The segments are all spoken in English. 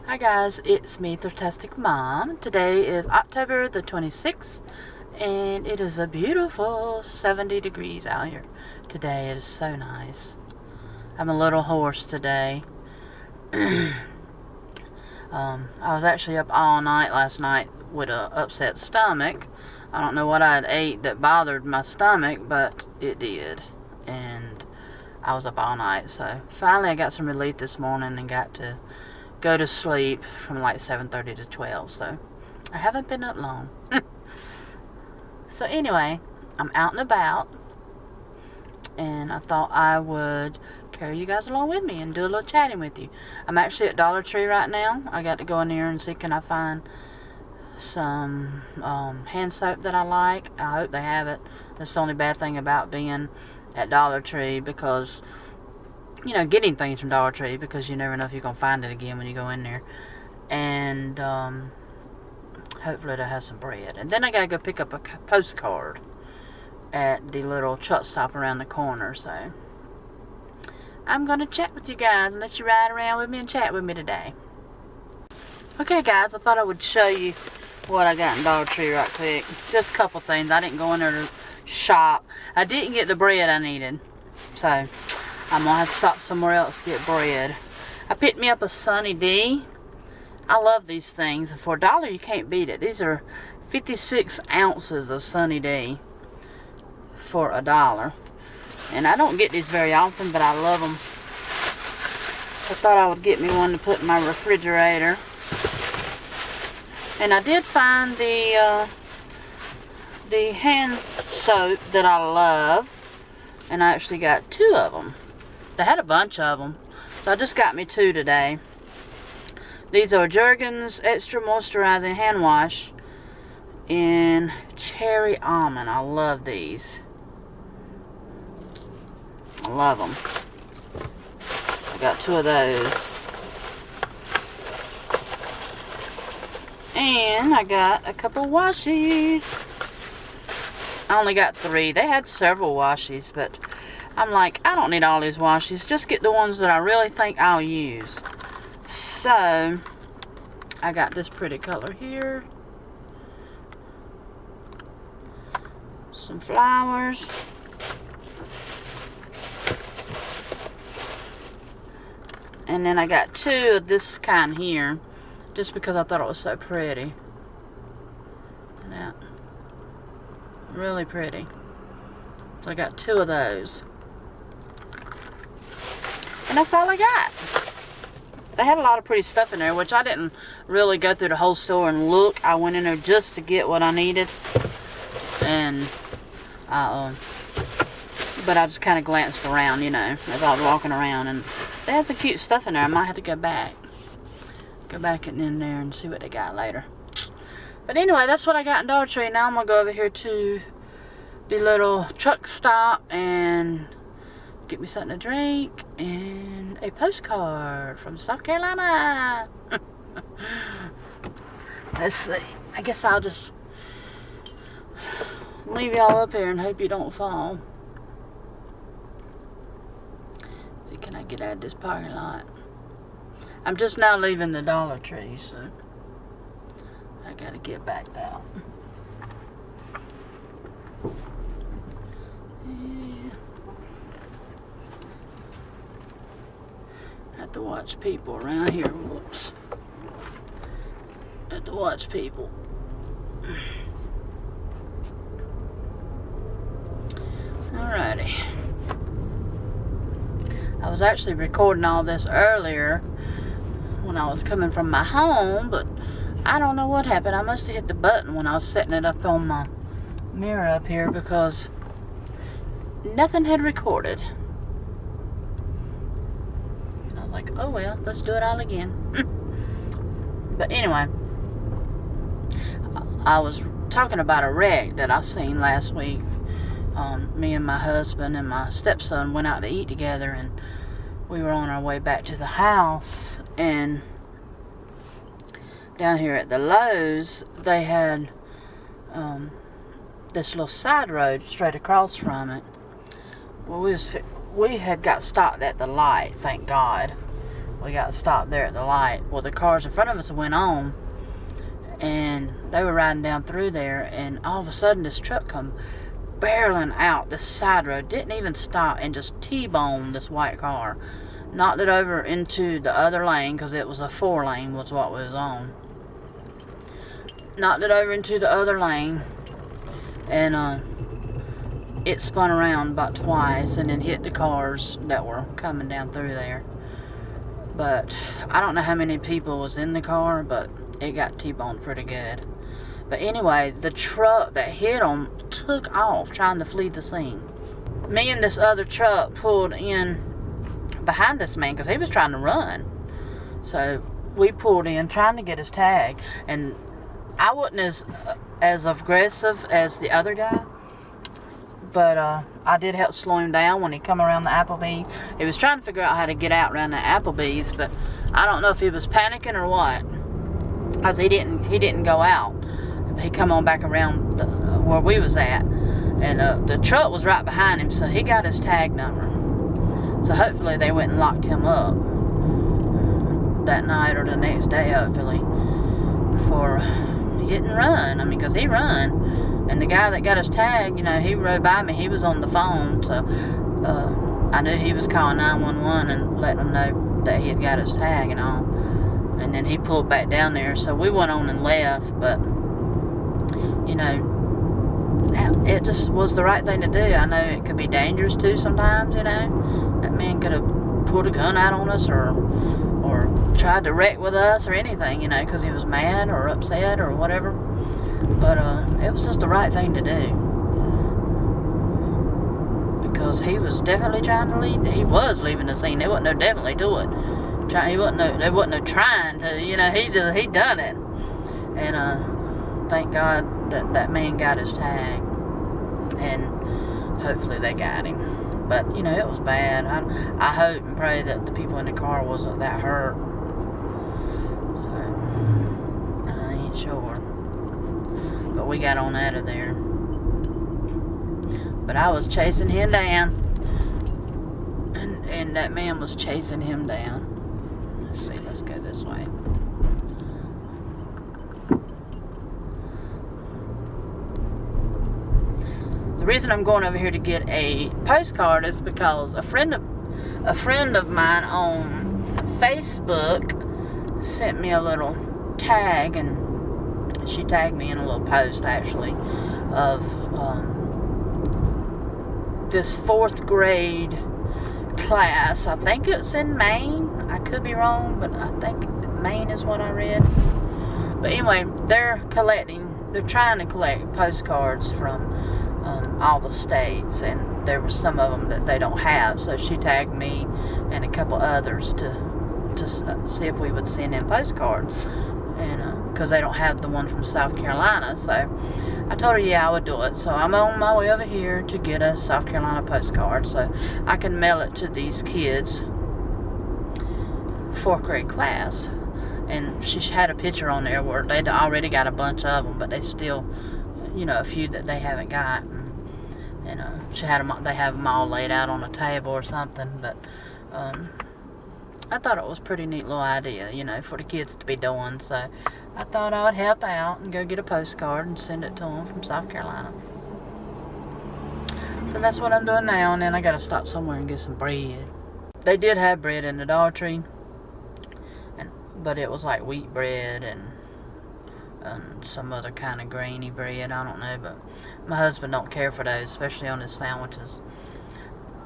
Hi guys, it's me, Fantastic Mom. Today is October the 26th, and it is a beautiful 70 degrees out here. Today it is so nice. I'm a little hoarse today. I was actually up all night last night with an upset stomach. I don't know what I'd ate that bothered my stomach, but it did. And I was up all night, so finally I got some relief this morning and got to go to sleep from like 7:30 to 12, so I haven't been up long. So anyway, I'm out and about, and I thought I would carry you guys along with me and do a little chatting with you. I'm actually at Dollar Tree right now. I got to go in there and see can I find some hand soap that I like. I hope they have it. That's the only bad thing about being at Dollar Tree, because getting things from Dollar Tree, because you never know if you're going to find it again when you go in there. And hopefully they'll have some bread. And then I got to go pick up a postcard at the little truck stop around the corner. So I'm going to chat with you guys and let you ride around with me and chat with me today. Okay guys, I thought I would show you what I got in Dollar Tree right quick. Just a couple things. I didn't go in there to shop. I didn't get the bread I needed, so I'm going to have to stop somewhere else to get bread. I picked me up a Sunny D. I love these things. For $1, you can't beat it. These are 56 ounces of Sunny D for $1. And I don't get these very often, but I love them. I thought I would get me one to put in my refrigerator. And I did find the hand soap that I love. And I actually got 2 of them. They had a bunch of them, so I just got me 2 today. These are Jergens Extra Moisturizing Hand Wash in Cherry Almond. I love these. I love them. I got 2 of those. And I got a couple washies. I only got 3. They had several washies, but I'm like, I don't need all these washes. Just get the ones that I really think I'll use. So, I got this pretty color here. Some flowers. And then I got 2 of this kind here, just because I thought it was so pretty. Yeah. Really pretty. So I got 2 of those. And that's all I got. They had a lot of pretty stuff in there, which I didn't really go through the whole store and look. I went in there just to get what I needed. And but I just kind of glanced around, as I was walking around. And they had some cute stuff in there. I might have to go back. Go back in there and see what they got later. But anyway, that's what I got in Dollar Tree. Now I'm going to go over here to the little truck stop and get me something to drink and a postcard from South Carolina. Let's see. I guess I'll just leave y'all up here and hope you don't fall. Let's see, can I get out of this parking lot? I'm just now leaving the Dollar Tree, so I gotta get back out. Have to watch people around here. Whoops. Have to watch people. Alrighty. I was actually recording all this earlier when I was coming from my home, but I don't know what happened. I must have hit the button when I was setting it up on my mirror up here, because nothing had recorded. And I was like, oh well, let's do it all again. But anyway, I was talking about a wreck that I seen last week. Me and my husband and my stepson went out to eat together, and we were on our way back to the house, and down here at the Lowe's, they had this little side road straight across from it. Well, we had got stopped at the light, thank God. we got stopped there at the light. Well, the cars in front of us went on, and they were riding down through there, and all of a sudden this truck come barreling out this side road, didn't even stop, and just T-boned this white car. Knocked it over into the other lane, because it was a 4-lane was what was on. Knocked it over into the other lane, and it spun around about twice and then hit the cars that were coming down through there. But I don't know how many people was in the car, but it got T-boned pretty good. But anyway, the truck that hit them took off trying to flee the scene. Me and this other truck pulled in behind this man because he was trying to run. So we pulled in trying to get his tag, and I wasn't as aggressive as the other guy, but I did help slow him down when he come around the Applebee's. He was trying to figure out how to get out around the Applebee's, but I don't know if he was panicking or what, because he didn't go out. He come on back around where we was at, and the truck was right behind him, so he got his tag number. So hopefully they went and locked him up that night or the next day, hopefully, for hit and run. I mean, because he run, and the guy that got his tag, you know, he rode by me. He was on the phone, so I knew he was calling 911 and letting them know that he had got his tag and all. And then he pulled back down there, so we went on and left. But you know, it just was the right thing to do. I know it could be dangerous too sometimes. You know, that man could have pulled a gun out on us or tried to wreck with us or anything, you know, because he was mad or upset or whatever. But it was just the right thing to do, because he was definitely trying to leave. He was leaving the scene. There wasn't no definitely to it. There wasn't no trying to, you know. He done it, and thank God that man got his tag, and hopefully they got him. But you know, it was bad. I hope and pray that the people in the car wasn't that hurt. So I ain't sure, but we got on out of there. But I was chasing him down, and that man was chasing him down. Let's see, let's go this way. The reason I'm going over here to get a postcard is because a friend of mine on Facebook sent me a little tag, and she tagged me in a little post actually of this 4th grade class. I think it's in Maine. I could be wrong, but I think Maine is what I read. But anyway, they're trying to collect postcards from all the states, and there were some of them that they don't have. So she tagged me and a couple others to see if we would send in postcards, and because they don't have the one from South Carolina. So I told her, yeah, I would do it. So I'm on my way over here to get a South Carolina postcard so I can mail it to these kids' 4th grade class. And she had a picture on there where they'd already got a bunch of them, but they still, you know, a few that they haven't got. And she had them. They have them all laid out on a table or something. But I thought it was a pretty neat little idea, you know, for the kids to be doing. So I thought I would help out and go get a postcard and send it to them from South Carolina. So that's what I'm doing now. And then I got to stop somewhere and get some bread. They did have bread in the Dollar Tree, but it was like wheat bread and some other kind of grainy bread. I don't know, but my husband don't care for those, especially on his sandwiches.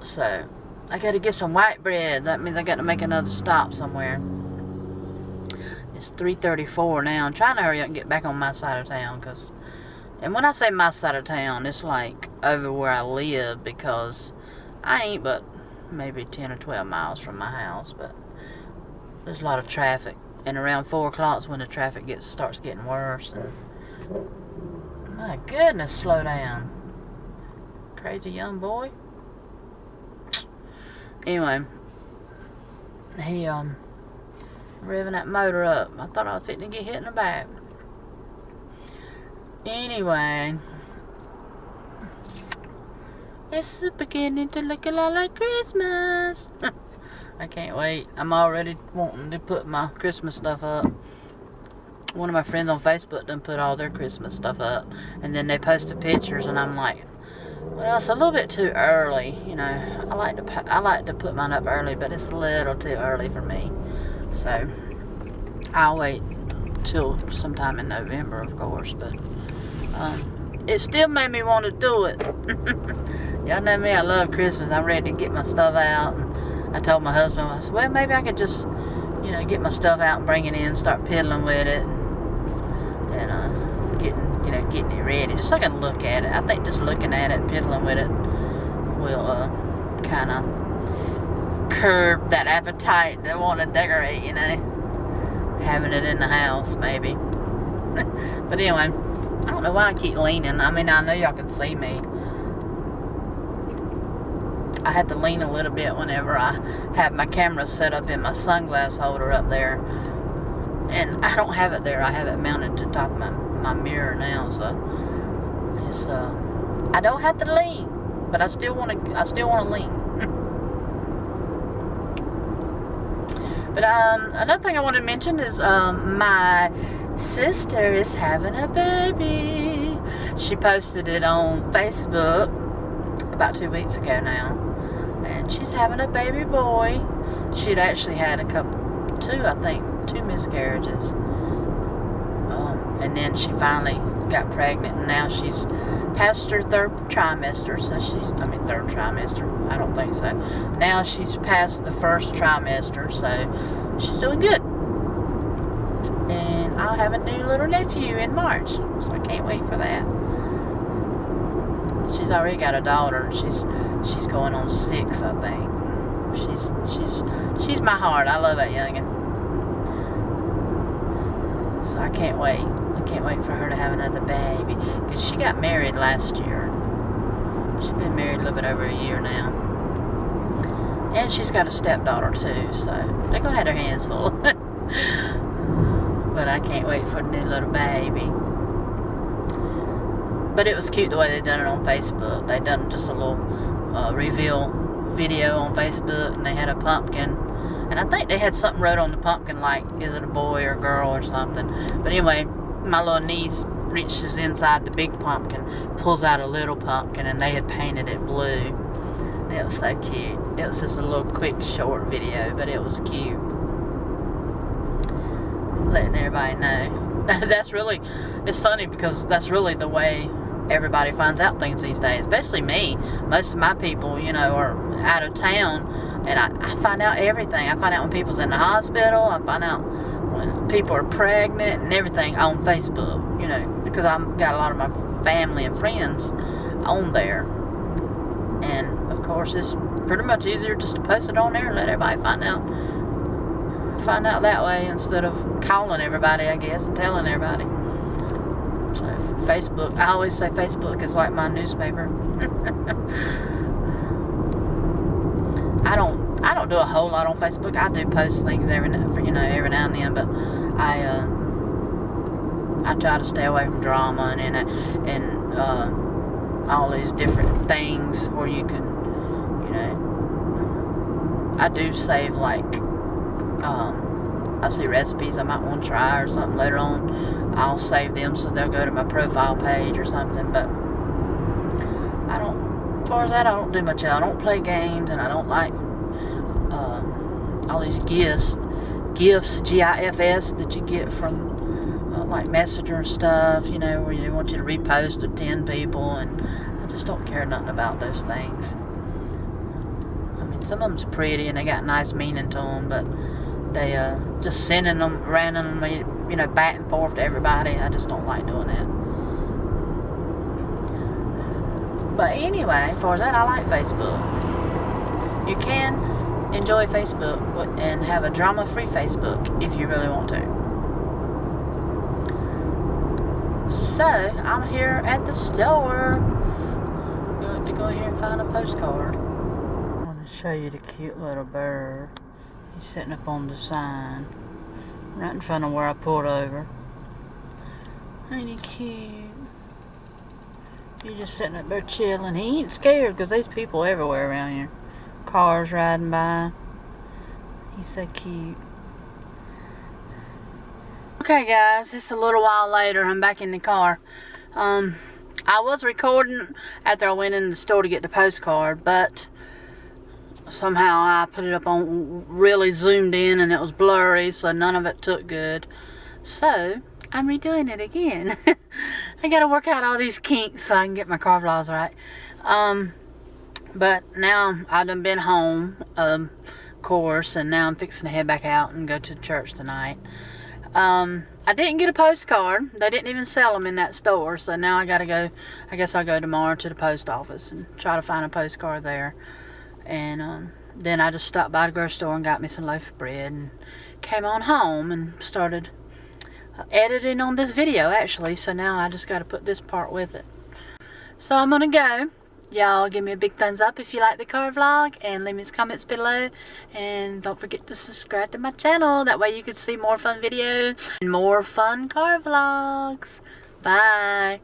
So I got to get some white bread. That means I got to make another stop somewhere. It's 3:34 now. I'm trying to hurry up and get back on my side of town, and when I say my side of town, it's like over where I live, because I ain't but maybe 10 or 12 miles from my house, but there's a lot of traffic. And around 4 o'clock is when the traffic starts getting worse. And my goodness, slow down. Crazy young boy. Anyway, he revving that motor up. I thought I was fitting to get hit in the back. Anyway, it's beginning to look a lot like Christmas. I can't wait. I'm already wanting to put my Christmas stuff up. One of my friends on Facebook done put all their Christmas stuff up, and then they posted pictures, and I'm like, well, it's a little bit too early, you know. I like to put mine up early, but it's a little too early for me. So I'll wait till sometime in November, of course. But it still made me want to do it. Y'all know me, I love Christmas. I'm ready to get my stuff out. And I told my husband, I said, well, maybe I could just, you know, get my stuff out and bring it in, start piddling with it, and getting it ready, just so I can look at it. I think just looking at it, piddling with it, will kind of curb that appetite to want to decorate, you know, having it in the house, maybe. But anyway, I don't know why I keep leaning. I mean, I know y'all can see me. I had to lean a little bit whenever I have my camera set up in my sunglass holder up there. And I don't have it there. I have it mounted to the top of my mirror now, so it's I don't have to lean, but I still want to lean. But another thing I want to mention is my sister is having a baby. She posted it on Facebook about 2 weeks ago now, and she's having a baby boy. She'd actually had two miscarriages, and then she finally got pregnant, and now she's past her third trimester. Third trimester, I don't think so. Now she's past the first trimester, so she's doing good. And I'll have a new little nephew in March, so I can't wait for that. She's already got a daughter, and she's going on 6, I think. She's my heart. I love that youngin'. So I can't wait. I can't wait for her to have another baby, because she got married last year. She's been married a little bit over a year now, and she's got a stepdaughter too. So they're gonna have their hands full. But I can't wait for the new little baby. But it was cute the way they done it on Facebook. They done just a little reveal video on Facebook, and they had a pumpkin. And I think they had something wrote on the pumpkin, like, is it a boy or a girl or something. But anyway, my little niece reaches inside the big pumpkin, pulls out a little pumpkin, and they had painted it blue. It was so cute. It was just a little quick, short video, but it was cute. Letting everybody know. It's funny because that's really the way everybody finds out things these days, especially me. Most of my people, you know, are out of town, and I find out everything. I find out when people's in the hospital. I find out when people are pregnant and everything on Facebook, you know, because I've got a lot of my family and friends on there. And of course, it's pretty much easier just to post it on there and let everybody find out that way, instead of calling everybody, I guess, and telling everybody. So Facebook, I always say Facebook is like my newspaper. I don't do a whole lot on Facebook. I do post things every now and then, but I try to stay away from drama and all these different things where you can, you know, I do save, like, I see recipes I might want to try or something later on. I'll save them so they'll go to my profile page or something. But as far as that, I don't do much. I don't play games, and I don't like all these gifts, GIFs, that you get from like Messenger and stuff, you know, where they want you to repost to 10 people, and I just don't care nothing about those things. I mean, some of them's pretty and they got nice meaning to them, but they just sending them randomly, you know, back and forth to everybody. I just don't like doing that. But anyway, as far as that, I like Facebook. You can enjoy Facebook and have a drama-free Facebook if you really want to. So, I'm here at the store. I'm going to go here and find a postcard. I want to show you the cute little bird. He's sitting up on the sign, right in front of where I pulled over. Ain't he cute? He's just sitting up there chilling. He ain't scared because there's people everywhere around here. Cars riding by. He's so cute. Okay guys, it's a little while later. I'm back in the car. I was recording after I went in the store to get the postcard, but somehow I put it up on really zoomed in and it was blurry, so none of it took good. So I'm redoing it again. I gotta work out all these kinks so I can get my car vlogs right. But now I've done been home, of course, and now I'm fixing to head back out and go to church tonight. I didn't get a postcard. They didn't even sell them in that store, so now I gotta go. I guess I'll go tomorrow to the post office and try to find a postcard there. And then I just stopped by the grocery store and got me some loaf of bread and came on home and started editing on this video actually. So now I just got to put this part with it. So I'm gonna go. Y'all give me a big thumbs up if you like the car vlog, and leave me some comments below, and don't forget to subscribe to my channel. That way you can see more fun videos and more fun car vlogs. Bye.